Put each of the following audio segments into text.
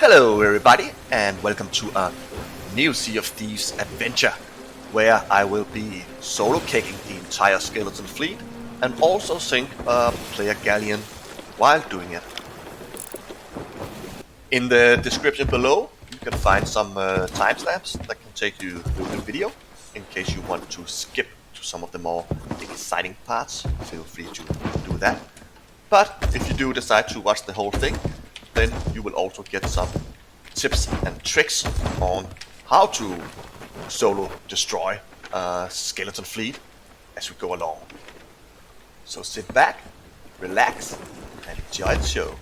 Hello everybody, and welcome to a new Sea of Thieves adventure, where I will be solo kegging the entire skeleton fleet, and also sink a player galleon while doing it. In the description below, you can find some timestamps that can take you through the video, in case you want to skip to some of the more exciting parts. Feel free to do that. But if you do decide to watch the whole thing, then you will also get some tips and tricks on how to solo destroy a skeleton fleet as we go along. So sit back, relax, and enjoy the show.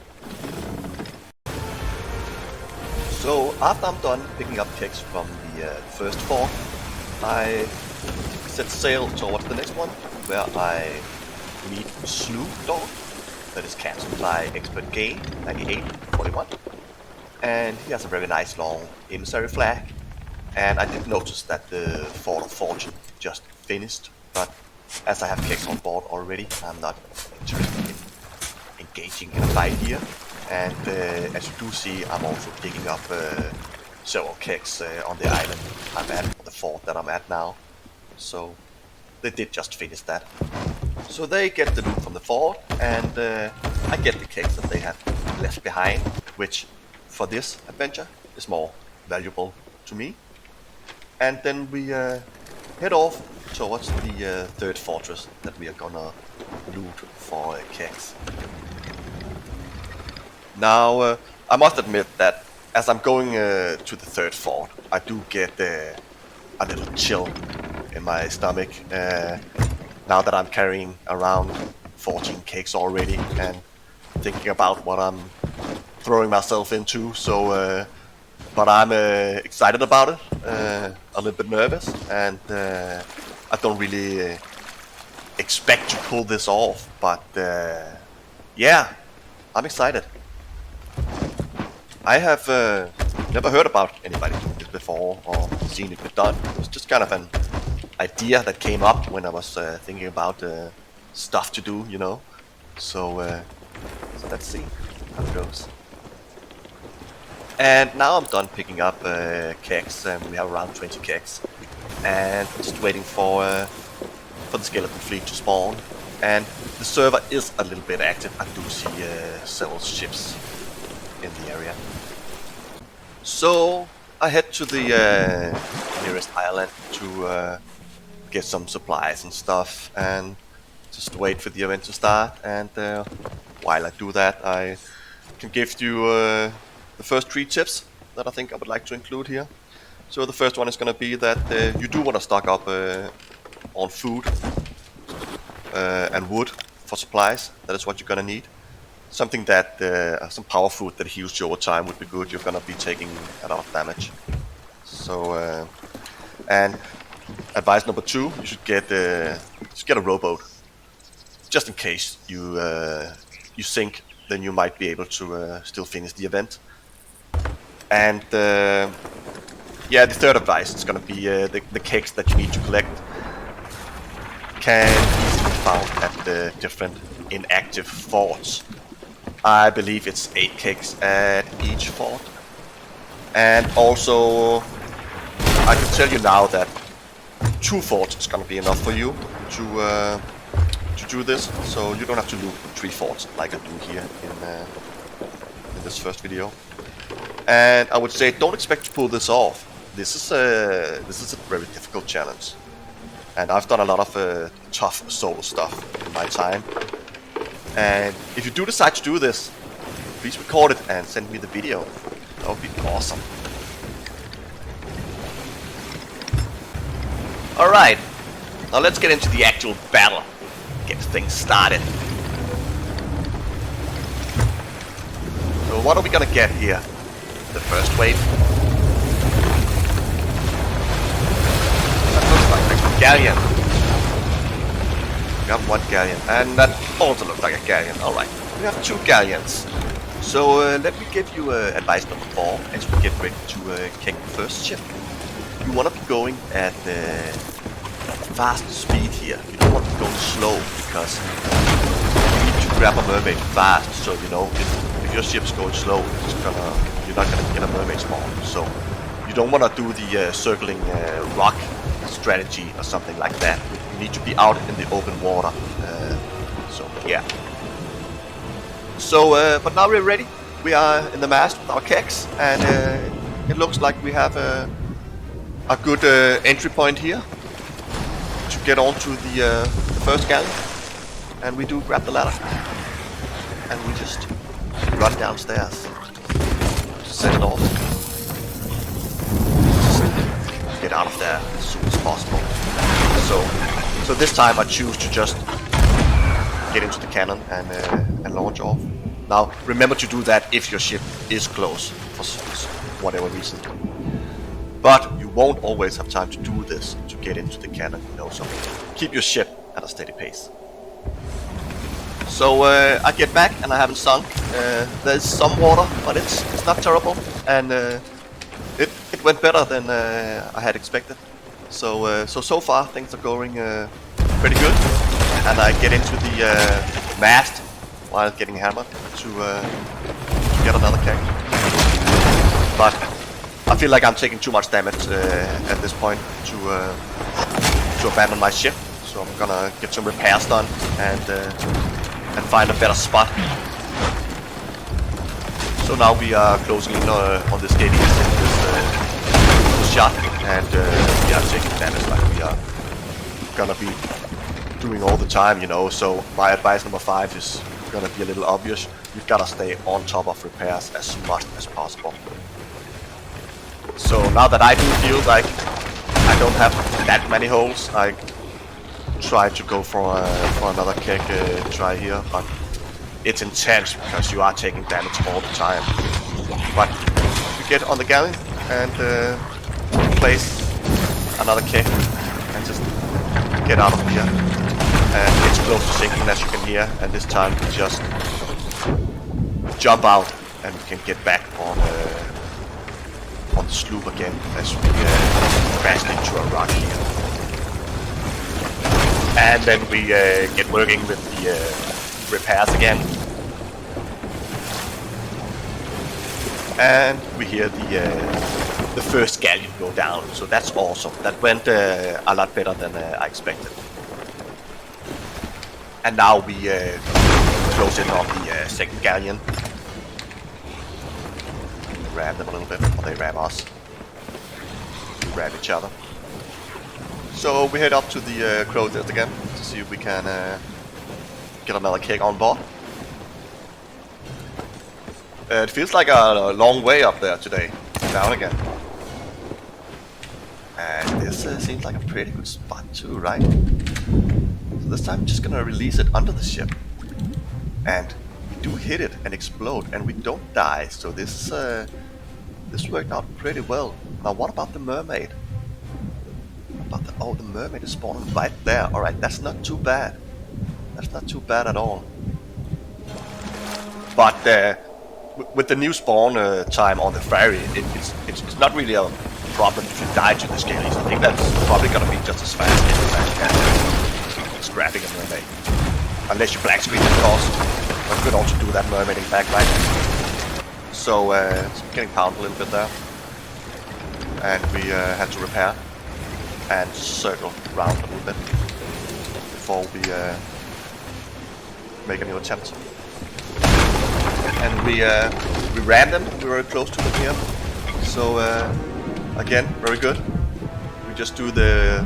So after I'm done picking up kegs from the first fort, I set sail towards the next one, where I meet Sloop that is captained by Expert Game 9841, and he has a very nice long emissary flag. And I did notice that the Fort of Fortune just finished, but as I have kegs on board already, I'm not interested in engaging in a fight here. And as you do see, I'm also picking up several kegs on the island I'm at, the fort that I'm at now. So they did just finish that. So they get the loot from the fort, and I get the kegs that they have left behind, which for this adventure is more valuable to me. And then we head off towards the third fortress that we are gonna loot for kegs. Now, I must admit that as I'm going to the third fort, I do get a little chill in my stomach. Now that I'm carrying around 14 kegs already and thinking about what I'm throwing myself into, so but I'm excited about it, a little bit nervous, and I don't really expect to pull this off, but yeah, I'm excited. I have never heard about anybody doing this before or seen it be done. It was just kind of an idea that came up when I was thinking about stuff to do, you know. So let's see how it goes. And now I'm done picking up kegs, and we have around 20 kegs, and just waiting for the skeleton fleet to spawn. And the server is a little bit active. I do see several ships in the area. So I head to the nearest island to get some supplies and stuff, and just wait for the event to start. And while I do that, I can give you the first 3 tips that I think I would like to include here. So the first one is going to be that you do want to stock up on food and wood for supplies. That is what you're going to need. Something that, some power food that heals you over time would be good. You're going to be taking a lot of damage. So, and advice number 2, you should get a rowboat. Just in case you sink, then you might be able to still finish the event. And yeah, the third advice is going to be the kegs that you need to collect can easily be found at the different inactive forts. I believe it's 8 kegs at each fort. And also, I can tell you now that 2 forts is going to be enough for you to do this. So you don't have to loot 3 forts like I do here in this first video. And I would say don't expect to pull this off. This is a very difficult challenge. And I've done a lot of tough solo stuff in my time. And if you do decide to do this, please record it and send me the video. That would be awesome. Alright, now let's get into the actual battle. Get things started. So what are we gonna get here? The first wave. That looks like a galleon. We have 1 galleon, and that also looks like a galleon. Alright, we have 2 galleons. So let me give you advice number 4 as we get ready to keg the first ship. You want to be going at fast speed here. You don't want to be going slow, because you need to grab a mermaid fast. So you know, if your ship's going slow, you're not gonna get a mermaid spawn. So you don't want to do the circling rock strategy or something like that. You need to be out in the open water. So yeah. So, but now we're ready. We are in the mast with our kegs, and it looks like we have a good entry point here to get onto the first galleon. And we do grab the ladder, and we just run downstairs to set it off. Just get out of there as soon as possible. So this time I choose to just get into the cannon and launch off. Now remember to do that if your ship is close for whatever reason. But you won't always have time to do this to get into the cannon, you know, so keep your ship at a steady pace. So I get back and I haven't sunk. There's some water, but it's not terrible, and it went better than I had expected. So far things are going pretty good, and I get into the mast while getting hammered to get another keg. But I feel like I'm taking too much damage at this point to abandon my ship. So I'm gonna get some repairs done and find a better spot. So now we are closing in on this gate, this shot, and we are taking damage like we are gonna be doing all the time, you know. So my advice number 5 is gonna be a little obvious. You've gotta stay on top of repairs as much as possible. So now that I do feel like I don't have that many holes, I try to go for another keg try here, but it's intense because you are taking damage all the time. But you get on the galleon and place another keg and just get out of here. And it's close to sinking, as you can hear, and this time we just jump out and we can get back on the sloop again as we crash into a rock here. And then we get working with the repairs again. And we hear the first galleon go down, so that's awesome. That went a lot better than I expected. And now we close in on the second galleon. Ram them a little bit, or they ram us. We ram each other. So we head up to the crow's nest again to see if we can get another keg on board. It feels like a long way up there today, down again. And this seems like a pretty good spot too, right? So this time I'm just gonna release it under the ship. And we do hit it and explode, and we don't die, so this worked out pretty well. Now what about the mermaid? Oh, the mermaid is spawning right there. Alright, that's not too bad. That's not too bad at all. But with the new spawn time on the ferry, it's not really a problem if you die to this game. I think that's probably gonna be just as fast as scrapping a mermaid. Unless you black screen, of course. But you could also do that mermaid in fact, right? So it's getting pounded a little bit there. And we had to repair and circle around a little bit before we make a new attempt. And we ran them. We were close to them here. So again, very good. We just do the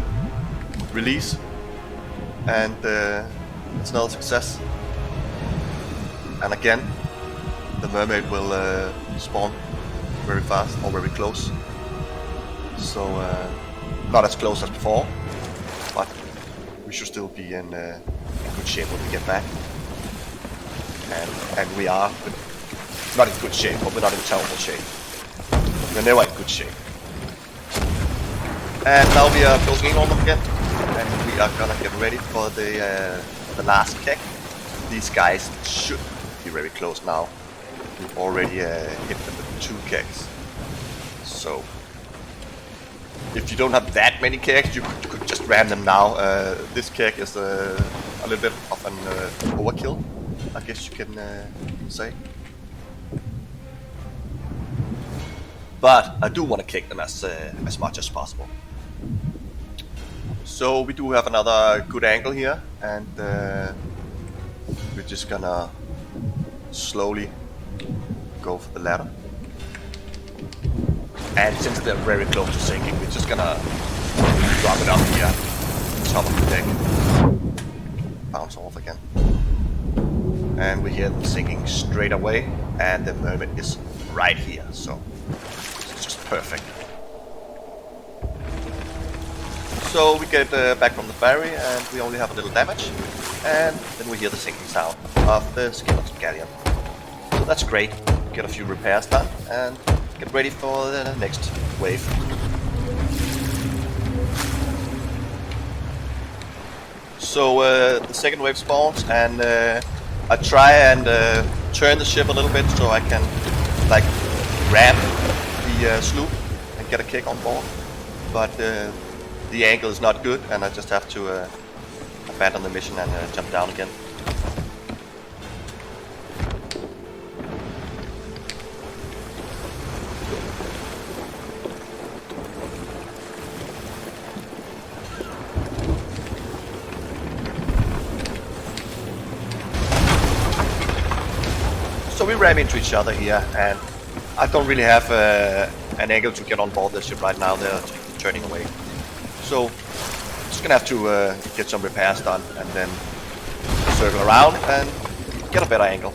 release, and it's another success. And again, the mermaid will spawn very fast or very close. So not as close as before, but we should still be in good shape when we get back. And we are not in good shape, but we're not in terrible shape. We're never in good shape. And now we are closing in on them again, and we are gonna get ready for the last keg. These guys should be very close now. We've already hit them with 2 kegs. So if you don't have that many kegs, you could just ram them now. This keg is a little bit of an overkill, I guess you can say. but I do want to kick them as much as possible. So we do have another good angle here, and we're just gonna slowly go for the ladder. And since they're very close to sinking, we're just gonna drop it up here, top of the deck, bounce off again. And we hear them sinking straight away, and the mermaid is right here, so it's just perfect. So we get back from the ferry, and we only have a little damage, and then we hear the sinking sound of the skeleton galleon. So that's great. Get a few repairs done, and get ready for the next wave. So the second wave spawns, and I try and turn the ship a little bit so I can like ram the sloop and get a kick on board. But the angle is not good, and I just have to abandon the mission and jump down again. So we ram into each other here, and I don't really have an angle to get on board this ship right now. They're turning away. So I'm just gonna have to get some repairs done and then circle around and get a better angle.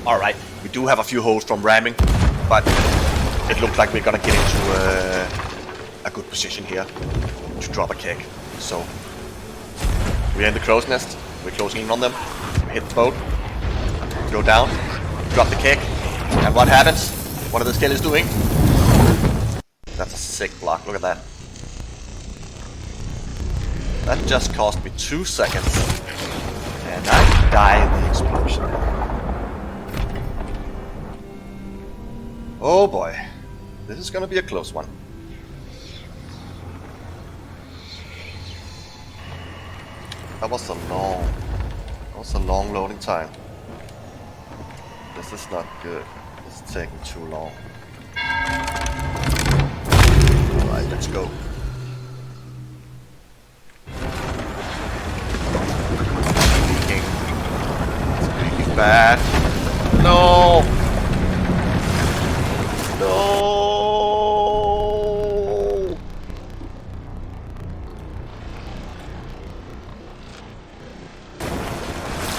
Alright, we do have a few holes from ramming, but it looks like we're gonna get into a good position here to drop a keg. So we're in the crow's nest, we're closing in on them, we hit the boat, go down, drop the keg, and what happens? What are the skellies doing? That's a sick block, look at that. That just cost me 2 seconds, and I die in the explosion. Oh boy, this is gonna be a close one. That was a long loading time. This is not good. This is taking too long. Alright, let's go. It's leaking bad. No! No!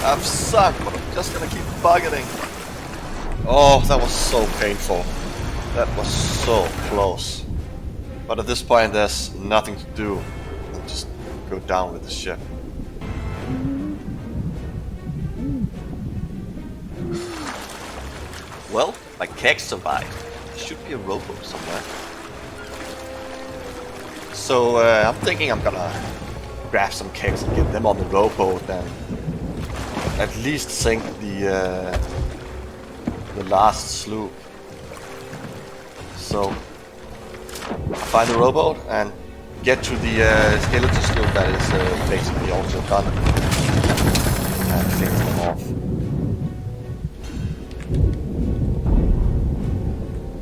I'm sucked, but I'm just gonna keep bucketing. Oh, that was so painful. That was so close. But at this point, there's nothing to do than just go down with the ship. Well, my kegs survived. There should be a rowboat somewhere. So I'm thinking I'm gonna grab some kegs and get them on the rowboat and at least sink the last sloop. So I find the rowboat and get to the skeleton sloop that is basically also done and finish them off.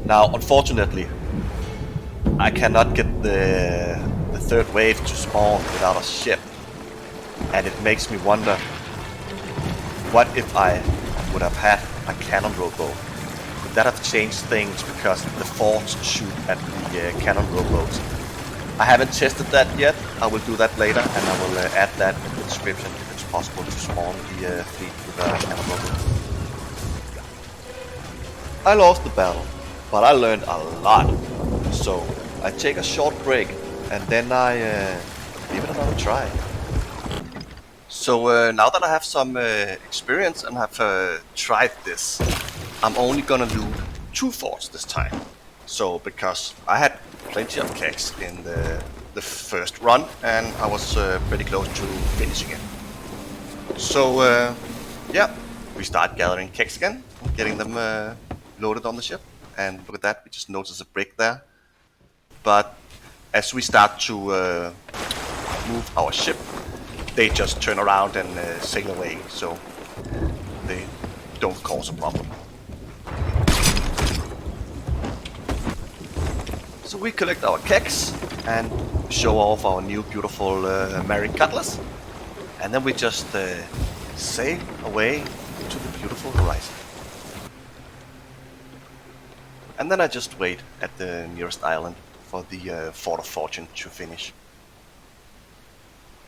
Now, unfortunately, I cannot get the third wave to spawn without a ship, and it makes me wonder, what if I would have had a cannon rowboat? Would that have changed things because the forts shoot at the cannon rowboats? I haven't tested that yet. I will do that later, and I will add that in the description if it's possible to spawn the fleet with a cannon rowboat. I lost the battle, but I learned a lot. So I take a short break, and then I give it another try. So now that I have some experience and have tried this, I'm only gonna do 2 forts this time. So because I had plenty of kegs in the first run and I was pretty close to finishing it. So yeah, we start gathering kegs again, getting them loaded on the ship, and look at that, we just noticed a brick there. But as we start to move our ship, they just turn around and sail away, so they don't cause a problem. So we collect our kegs and show off our new beautiful marine cutlass, and then we just sail away into the beautiful horizon. And then I just wait at the nearest island for the Fort of Fortune to finish.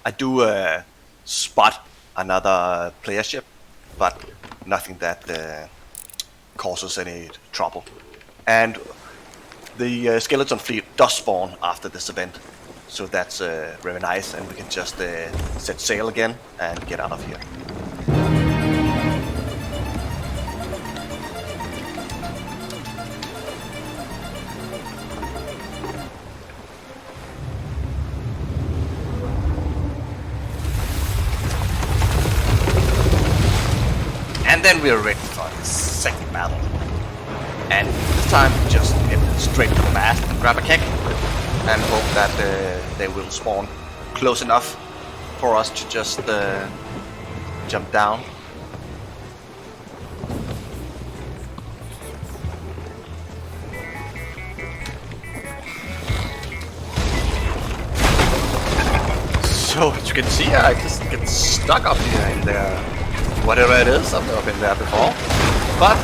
I do spot another player ship, but nothing that causes any trouble. And the skeleton fleet does spawn after this event, so that's very nice, and we can just set sail again and get out of here. And then we are ready for the second battle. And this time, just head straight to the mast and grab a keg, and hope that they will spawn close enough for us to just jump down. So as you can see, I just get stuck up here in there. Whatever it is, I've never been there before. But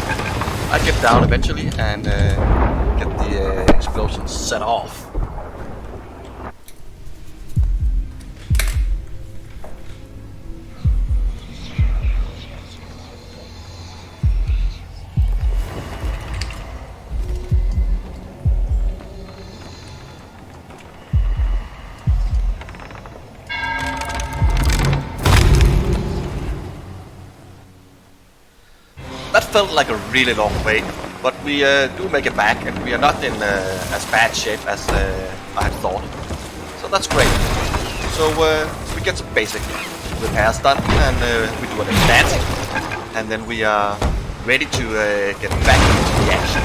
I get down eventually and get the explosion set off. That felt like a really long wait, but we do make it back, and we are not in as bad shape as I had thought. So that's great. So we get some basic repairs done, and we do a little dancing, and then we are ready to get back into the action.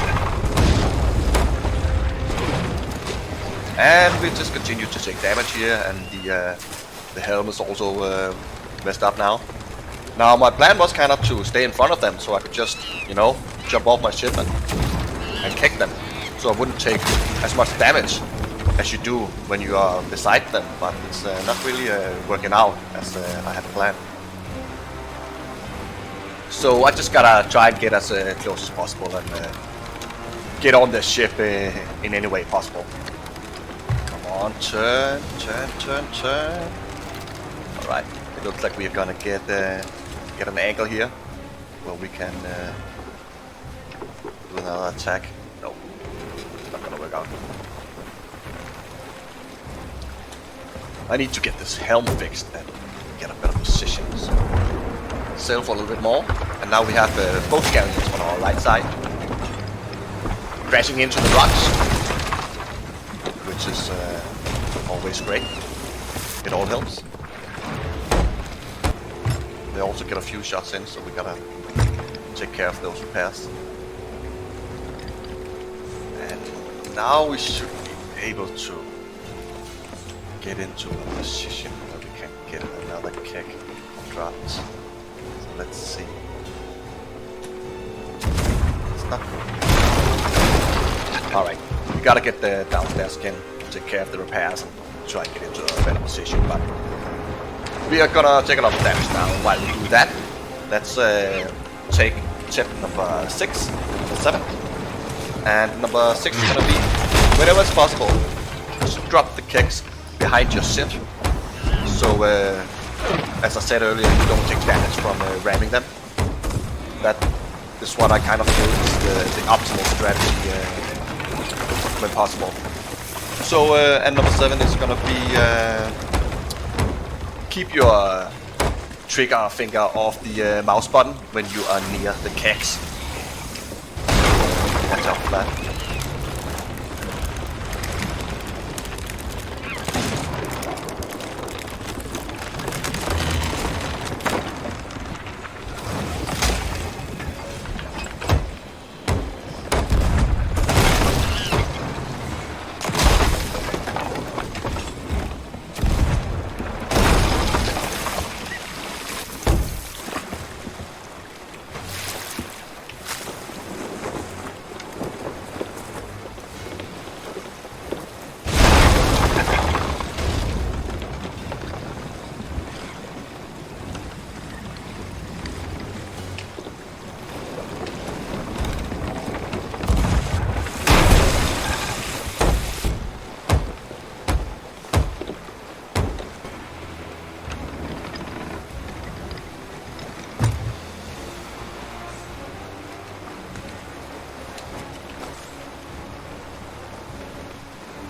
And we just continue to take damage here, and the helm is also messed up now. Now my plan was kind of to stay in front of them, so I could just, you know, jump off my ship and kick them, so I wouldn't take as much damage as you do when you are beside them. But it's not really working out as I had planned. So I just gotta try and get as close as possible and get on the ship in any way possible. Come on, turn. All right, it looks like we are gonna get an angle here where we can do another attack. No, not gonna work out. I need to get this helm fixed and get a better position. So sail for a little bit more, and now we have both galleons on our right side, crashing into the rocks, which is always great. It all helps. They also get a few shots in, so we gotta take care of those repairs. And now we should be able to get into a position where we can get another keg dropped. So let's see. It's not good. Alright, we gotta get downstairs again, take care of the repairs and try and get into a better position. But we are gonna take a lot of damage now. While we do that, let's take tip number 6, number 7. And number 6 is gonna be, whenever it's possible, just drop the kegs behind your ship. So, as I said earlier, you don't take damage from ramming them. That is what I kind of feel is the optimal strategy when possible. So, and number 7 is gonna be keep your trigger finger off the mouse button when you are near the kegs. Watch out for that.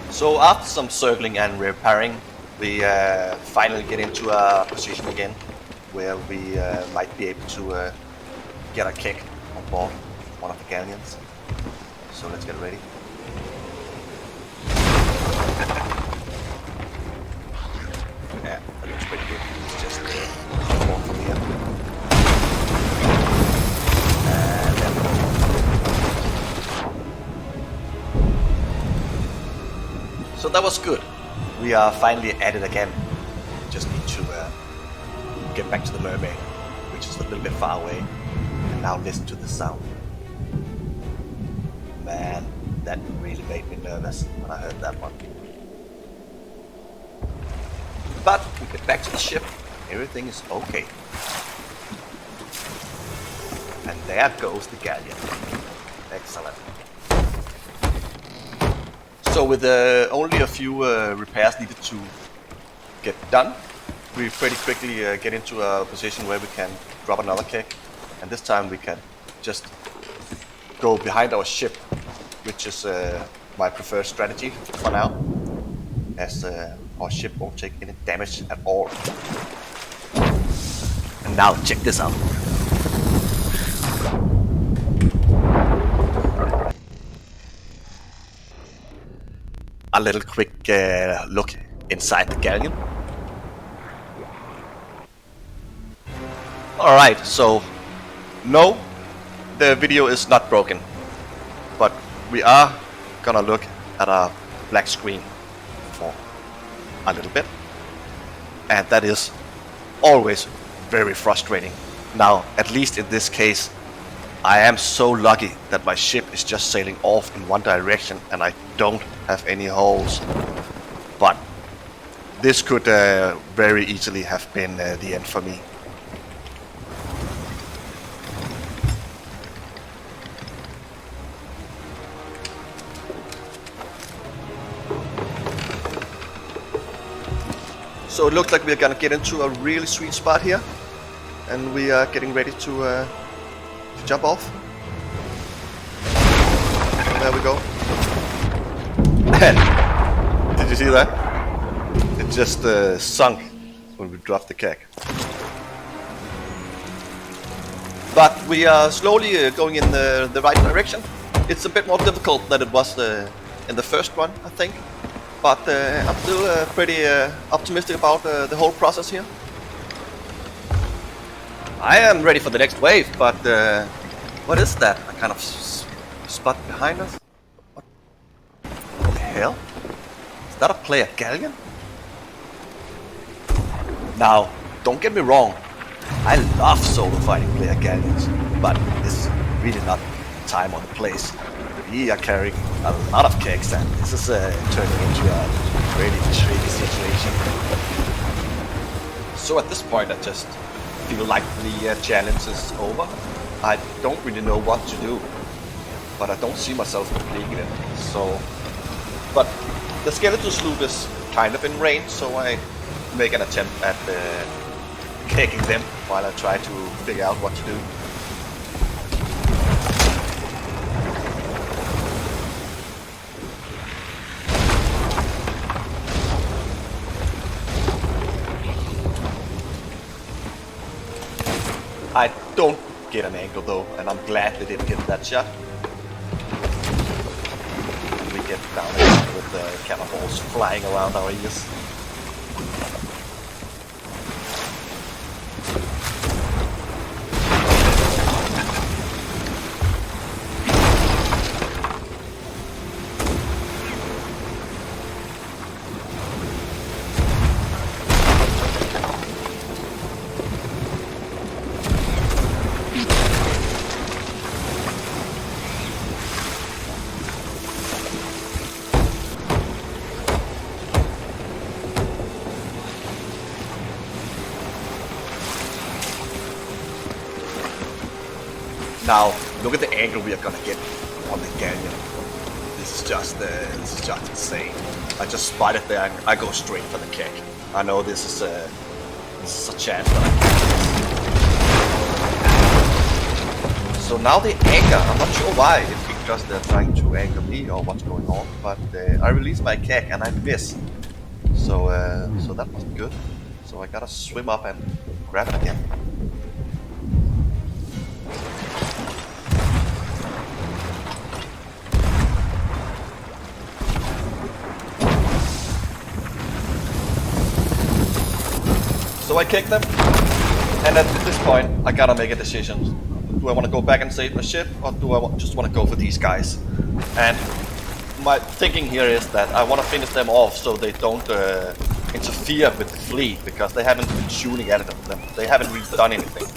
So after some circling and repairing, we finally get into a position again where we might be able to get a keg on board one of the galleons. So let's get ready. Yeah, that looks pretty good. It's just one from here. And there we go. So that was good. We are finally at it again. Just need to get back to the mermaid, which is a little bit far away. And now listen to the sound. Man, that really made me nervous when I heard that one. But we get back to the ship. Everything is okay. And there goes the galleon. Excellent. So with only a few repairs needed to get done, we pretty quickly get into a position where we can drop another keg. And this time we can just go behind our ship, which is my preferred strategy for now, as our ship won't take any damage at all. And now check this out. A little quick look inside the galleon. Alright, so no, the video is not broken, but we are gonna look at a black screen for a little bit, and that is always very frustrating. Now, at least in this case, I am so lucky that my ship is just sailing off in one direction and I don't have any holes. But this could very easily have been the end for me. So it looks like we're gonna get into a really sweet spot here, and we are getting ready to jump off. There we go. Did you see that? It just sunk when we dropped the keg. But we are slowly going in the right direction. It's a bit more difficult than it was in the first one, I think. But I'm still pretty optimistic about the whole process here. I am ready for the next wave, but what is that? A kind of spot behind us? What the hell? Is that a player galleon? Now, don't get me wrong, I love solo fighting player galleons, but this is really not the time or the place. We are carrying a lot of kegs, and this is turning into a pretty tricky situation. So at this point, I just feel like the challenge is over. I don't really know what to do, but I don't see myself completing it. So, but the skeleton sloop is kind of in range, so I make an attempt at kegging them while I try to figure out what to do. I don't get an angle though, and I'm glad they didn't get that shot. And we get down here with the cannonballs flying around our ears. Now, look at the angle we are gonna get on the galleon. This is just insane. I just spotted there and I go straight for the keg. I know this is a chance that I can. So now the anchor, I'm not sure why, if because they're trying to anchor me or what's going on, but I release my keg and I miss. So that wasn't good. So I gotta swim up and grab it again. So I kick them, and at this point I gotta make a decision. Do I want to go back and save the ship, or do I just want to go for these guys? And my thinking here is that I want to finish them off so they don't interfere with the fleet, because they haven't been shooting at them. They haven't really done anything.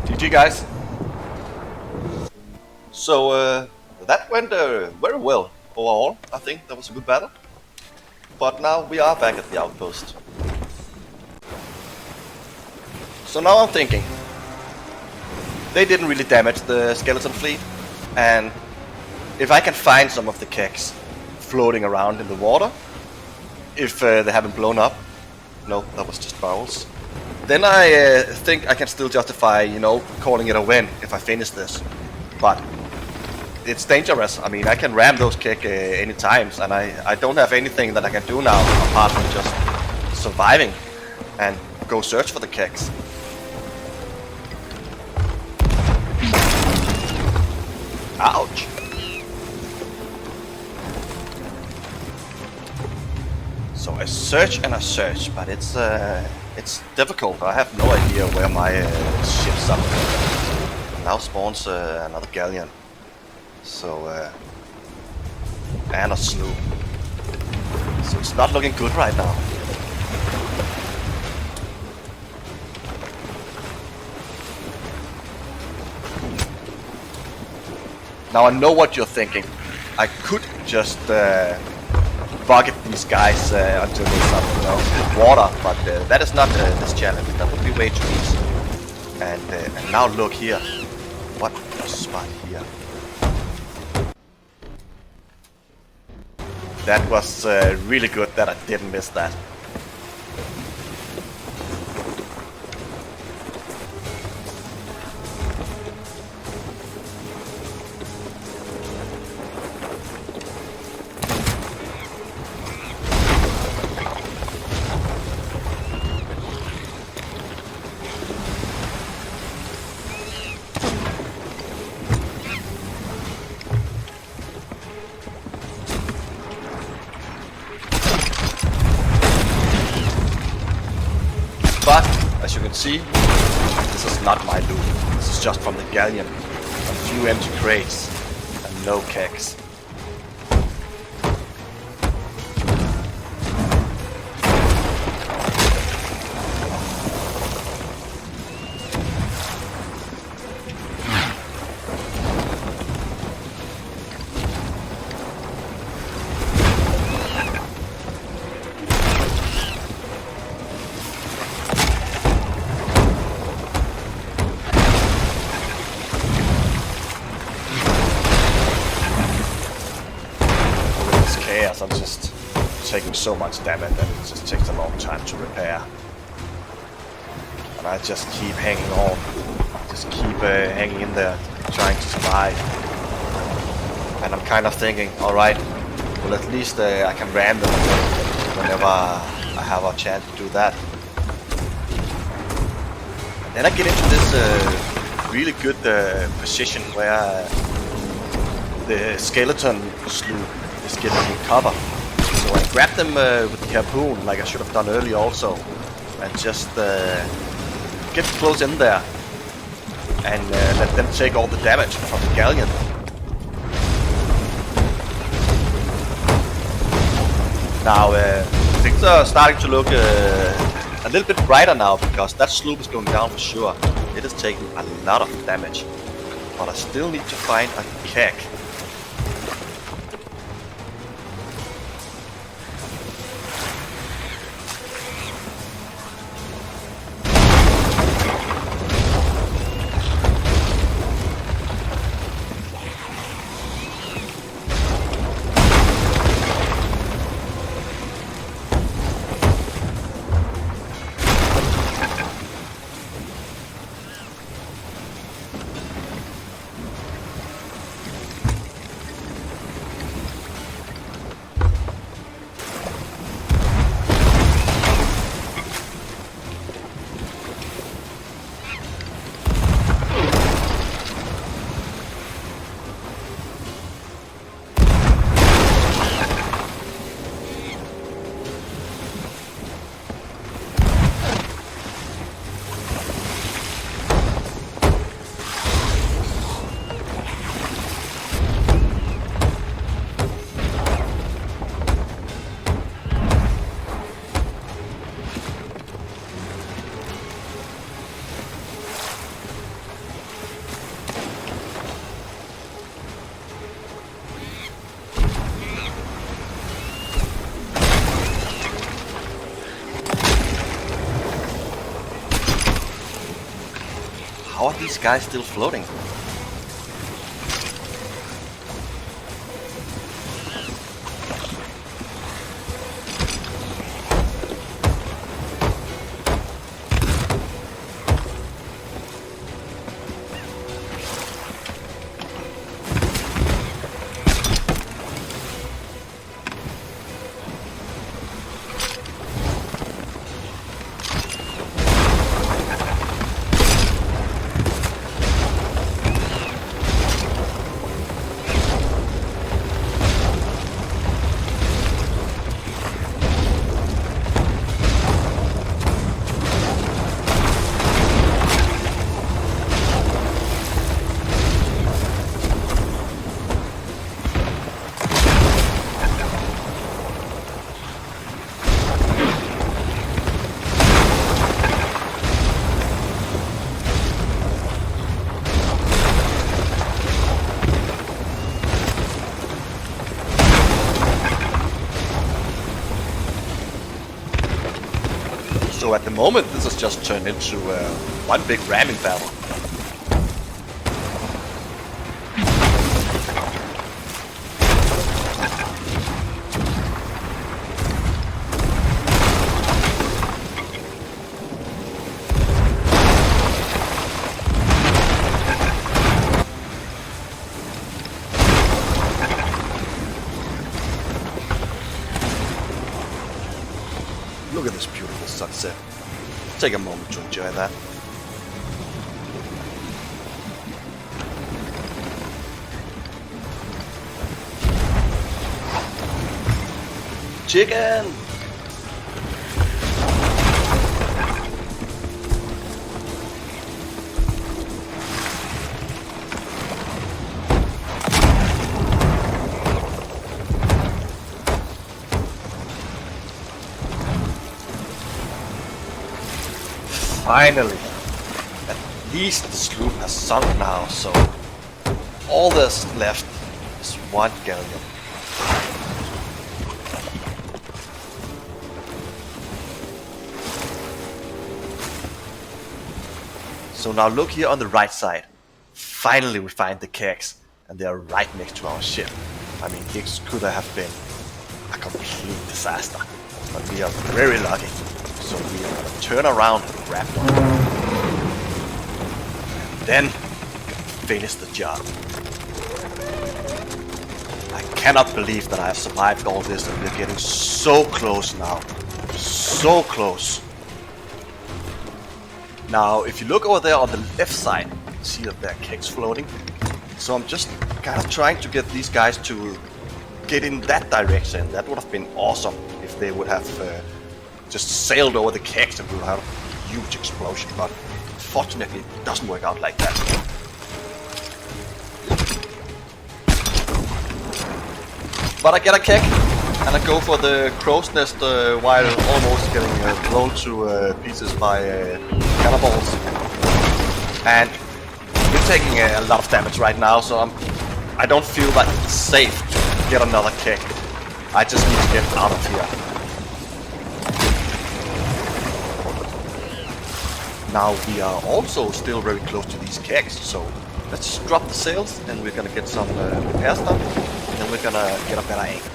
GG guys. So that went very well overall. I think that was a good battle. But now we are back at the outpost. So now I'm thinking, they didn't really damage the skeleton fleet, and if I can find some of the kegs floating around in the water, if they haven't blown up, no, that was just barrels, then I think I can still justify, you know, calling it a win if I finish this. But it's dangerous. I mean, I can ram those kegs any times, and I don't have anything that I can do now apart from just surviving and go search for the kegs. Ouch! So I search and I search, but it's difficult. I have no idea where my ships are. Now spawns another galleon. So and a sloop. So it's not looking good right now. Now I know what you're thinking. I could just bucket these guys until there's some, you know, water, but that is not this challenge. That would be way too easy. And now look here. What a spot here. That was really good that I didn't miss that. But, as you can see, this is not my loot. This is just from the galleon. A few empty crates and no kegs. I'm just taking so much damage that it just takes a long time to repair. And I just keep hanging on. Just keep hanging in there, trying to survive. And I'm kind of thinking, alright, well at least I can ram them whenever I have a chance to do that. And then I get into this really good position where the skeleton sloop is getting me cover. So I grab them with the harpoon, like I should have done earlier also, and just get close in there and let them take all the damage from the galleon. Now things are starting to look a little bit brighter now, because that sloop is going down for sure. It is taking a lot of damage, but I still need to find a keg. How are these guys still floating? So at the moment, this has just turned into one big ramming battle. let's take a moment to enjoy that. Chicken! Finally! At least the sloop has sunk now, so all that's left is one galleon. So now look here on the right side. Finally we find the kegs, and they are right next to our ship. I mean, this could have been a complete disaster, but we are very lucky. So we are gonna turn around and grab one. Then finish the job. I cannot believe that I have survived all this and we're getting so close now. So close. Now, if you look over there on the left side, you can see that there are kegs floating. So I'm just kind of trying to get these guys to get in that direction. That would have been awesome if they would have just sailed over the kegs and we would have a huge explosion. But unfortunately, it doesn't work out like that. But I get a keg and I go for the crow's nest while almost getting blown to pieces by cannonballs. And we're taking a lot of damage right now, so I don't feel like it's safe to get another keg. I just need to get out of here. Now we are also still very close to these kegs, so let's just drop the sails and we're gonna get some repair stuff, and then we're gonna get a better angle.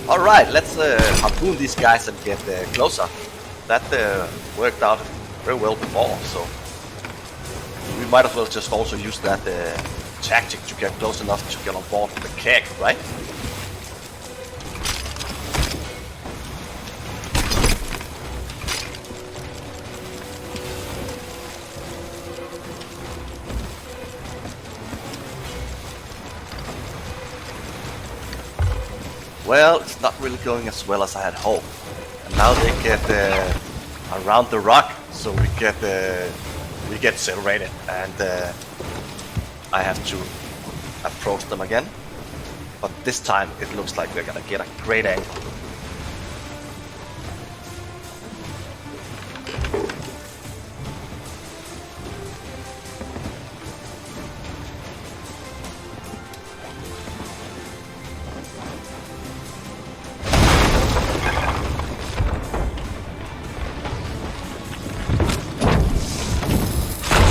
Alright, let's harpoon these guys and get closer. That worked out very well before, so we might as well just also use that tactic to get close enough to get on board the keg, right? Well, it's not really going as well as I had hoped. And now they get around the rock, so we get separated, and I have to approach them again. But this time it looks like we're gonna get a great angle.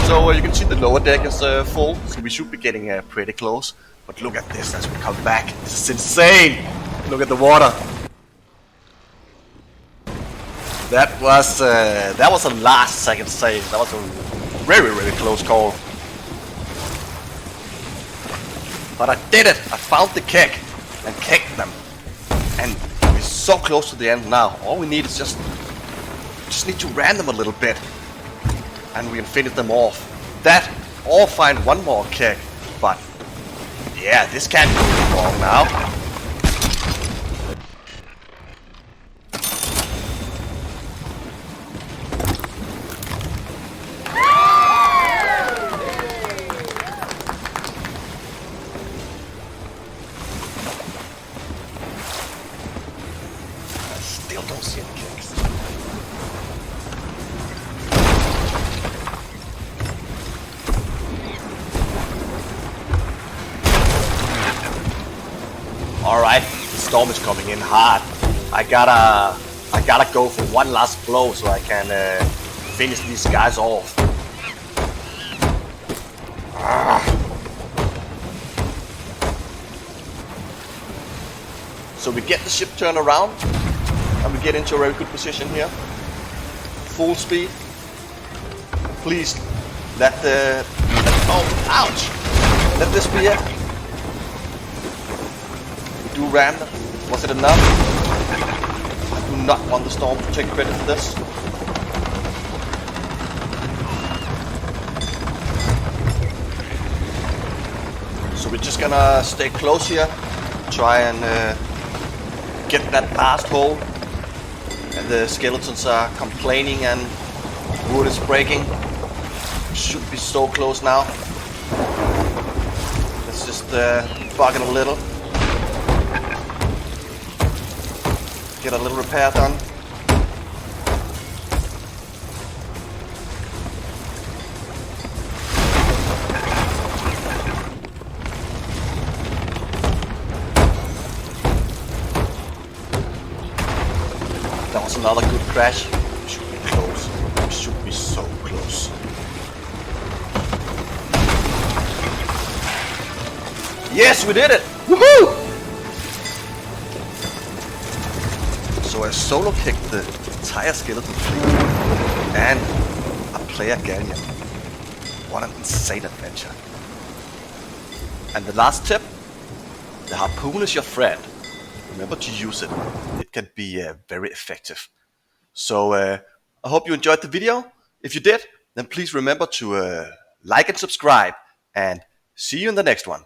So you can see the lower deck is full, so we should be getting pretty close. But look at this as we come back. This is insane! Look at the water. That was a last second save. That was a very, very close call. But I did it! I found the keg and kegged them. And we're so close to the end now. All we need is just need to ram them a little bit, and we can finish them off. That, or find one more keg. But yeah, this can't go wrong now. I still don't see any kegs. Alright, the storm is coming in hard. I gotta go for one last blow so I can finish these guys off. So we get the ship turned around and we get into a very good position here. Full speed. Please let the... oh, ouch! Let this be it. do ram. Was it enough? I do not want the storm to take credit for this. So we're just gonna stay close here, try and get that last hole. And the skeletons are complaining and wood is breaking. Should be so close now. Let's just bug it a little. Get a little repair done. That was another good crash. We should be close. We should be so close. Yes, we did it! Woohoo! So I solo kicked the entire skeleton fleet and a player galleon. What an insane adventure. And the last tip, the harpoon is your friend. Remember to use it. It can be very effective. So I hope you enjoyed the video. If you did, then please remember to like and subscribe, and see you in the next one.